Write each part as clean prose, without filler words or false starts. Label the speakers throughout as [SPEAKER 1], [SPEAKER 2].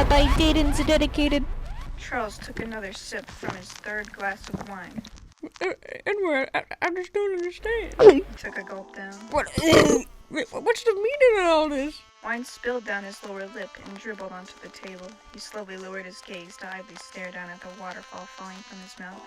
[SPEAKER 1] by Dayton's dedicated.
[SPEAKER 2] Charles took another sip from his third glass of wine.
[SPEAKER 3] Edward, I just don't understand.
[SPEAKER 2] He took a gulp down.
[SPEAKER 3] What's the meaning of all this?
[SPEAKER 2] Wine spilled down his lower lip and dribbled onto the table. He slowly lowered his gaze to idly stare down at the waterfall falling from his mouth.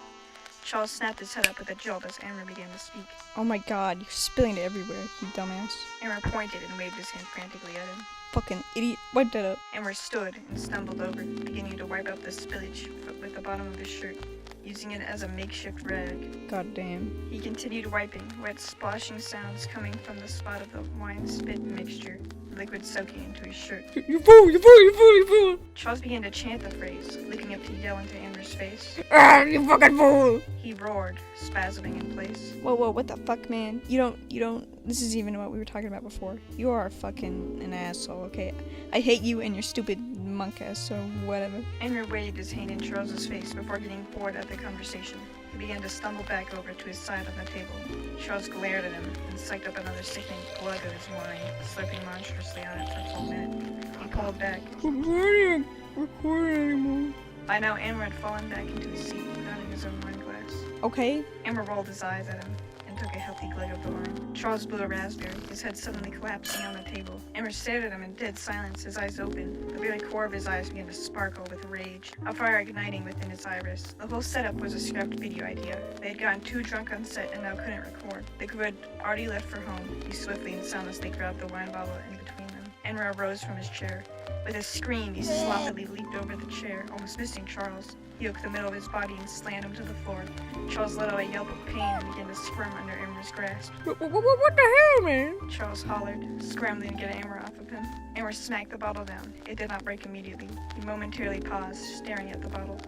[SPEAKER 2] Charles snapped his head up with a jolt as Amber began to speak.
[SPEAKER 1] Oh my god, you're spilling it everywhere, you dumbass.
[SPEAKER 2] Amber pointed and waved his hand frantically at him.
[SPEAKER 1] Fucking idiot. Wipe that up.
[SPEAKER 2] Amber stood and stumbled over, beginning to wipe up the spillage with the bottom of his shirt, using it as a makeshift rag.
[SPEAKER 1] God damn.
[SPEAKER 2] He continued wiping, wet splashing sounds coming from the spot of the wine spit mixture, liquid soaking into his shirt.
[SPEAKER 3] You fool, you fool, you fool, you fool!
[SPEAKER 2] Charles began to chant the phrase, looking up to yell into Amber's face.
[SPEAKER 3] Ah, you fucking fool!
[SPEAKER 2] He roared, spasming in place.
[SPEAKER 1] Whoa, what the fuck, man? You don't, this is even what we were talking about before. You are fucking an asshole, okay? I hate you and your stupid monk ass, so whatever.
[SPEAKER 2] Amber waved his hand in Charles's face before getting bored at the conversation. He began to stumble back over to his side on the table. Charles glared at him and sucked up another sickening glug of his wine, slurping monstrously on it for a full minute. He pulled back.
[SPEAKER 3] Why aren't recording anymore?
[SPEAKER 2] By now, Amber had fallen back into his seat, pounding his own wine glass.
[SPEAKER 1] Okay?
[SPEAKER 2] Amber rolled his eyes at him and took a healthy glug of the wine. Charles blew a raspberry, his head suddenly collapsing on the table. Amber stared at him in dead silence, his eyes open. The very core of his eyes began to sparkle with rage, a fire igniting within his iris. The whole setup was a scrapped video idea. They had gotten too drunk on set and now couldn't record. The crew had already left for home. He swiftly and soundlessly grabbed the wine bottle in between them. Amber arose from his chair. With a scream, he sloppily leaped over the chair, almost missing Charles. He hooked the middle of his body and slammed him to the floor. Charles let out a yelp of pain and began to squirm under Amber's grasp.
[SPEAKER 3] What the hell, man?
[SPEAKER 2] Charles hollered, scrambling to get Amber off of him. Amber smacked the bottle down. It did not break immediately. He momentarily paused, staring at the bottle.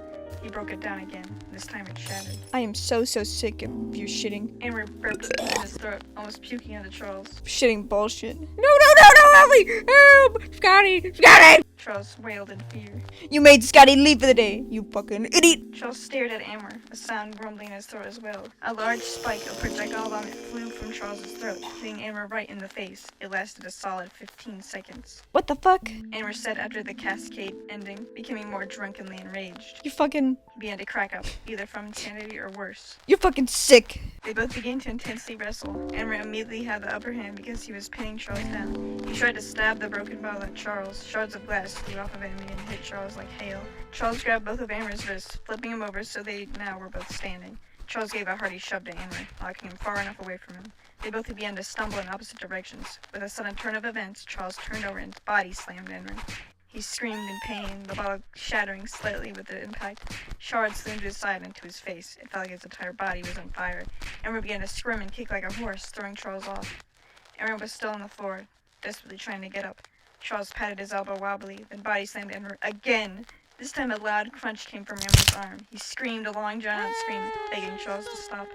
[SPEAKER 2] He broke it down again. This time it shattered.
[SPEAKER 1] I am so sick of your shitting.
[SPEAKER 2] Amber burped in his throat, almost puking onto Charles.
[SPEAKER 1] Shitting bullshit.
[SPEAKER 3] No, help me! Help! Scotty!
[SPEAKER 2] Charles wailed in fear.
[SPEAKER 1] You made Scotty leave for the day, you fucking idiot!
[SPEAKER 2] Charles stared at Amber, a sound rumbling in his throat as well. A large spike of projectile vomit flew from Charles's throat, hitting Amber right in the face. It lasted a solid 15 seconds.
[SPEAKER 1] What the fuck?
[SPEAKER 2] Amber said after the cascade ending, becoming more drunkenly enraged.
[SPEAKER 1] You fucking...
[SPEAKER 2] He began to crack up, either from insanity or worse.
[SPEAKER 1] You're fucking sick!
[SPEAKER 2] They both began to intensely wrestle. Amber immediately had the upper hand because he was pinning Charles down. He tried to stab the broken bottle at Charles. Shards of glass flew off of him and hit Charles like hail. Charles grabbed both of Amber's wrists, flipping him over so they now were both standing. Charles gave a hearty shove to Amber, knocking him far enough away from him. They both began to stumble in opposite directions. With a sudden turn of events, Charles turned over and body slammed Amber. He screamed in pain, the bottle shattering slightly with the impact. Shards flew to his side and to his face. It felt like his entire body was on fire. Amber began to scream and kick like a horse, throwing Charles off. Amber was still on the floor, desperately trying to get up. Charles patted his elbow wobbly, then body slammed Amber again. This time a loud crunch came from Amber's arm. He screamed a long drawn-out scream, begging Charles to stop.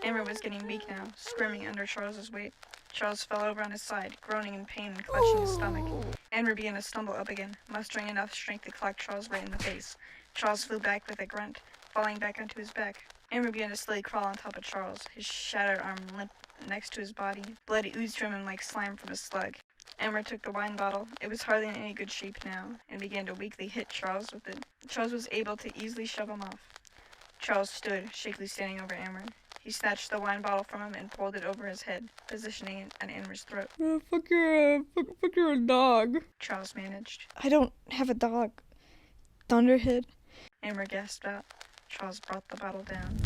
[SPEAKER 2] Amber was getting weak now, squirming under Charles's weight. Charles fell over on his side, groaning in pain and clutching his stomach. Amber began to stumble up again, mustering enough strength to clock Charles right in the face. Charles flew back with a grunt, falling back onto his back. Amber began to slowly crawl on top of Charles, his shattered arm limp next to his body. Blood oozed from him like slime from a slug. Amber took the wine bottle. It was hardly in any good shape now, and began to weakly hit Charles with it. Charles was able to easily shove him off. Charles stood, shakily standing over Amber. He snatched the wine bottle from him and pulled it over his head, positioning it on Amber's throat.
[SPEAKER 3] Fuck you're a dog.
[SPEAKER 2] Charles managed.
[SPEAKER 1] I don't have a dog. Thunderhead.
[SPEAKER 2] Amber gasped out. Charles brought the bottle down.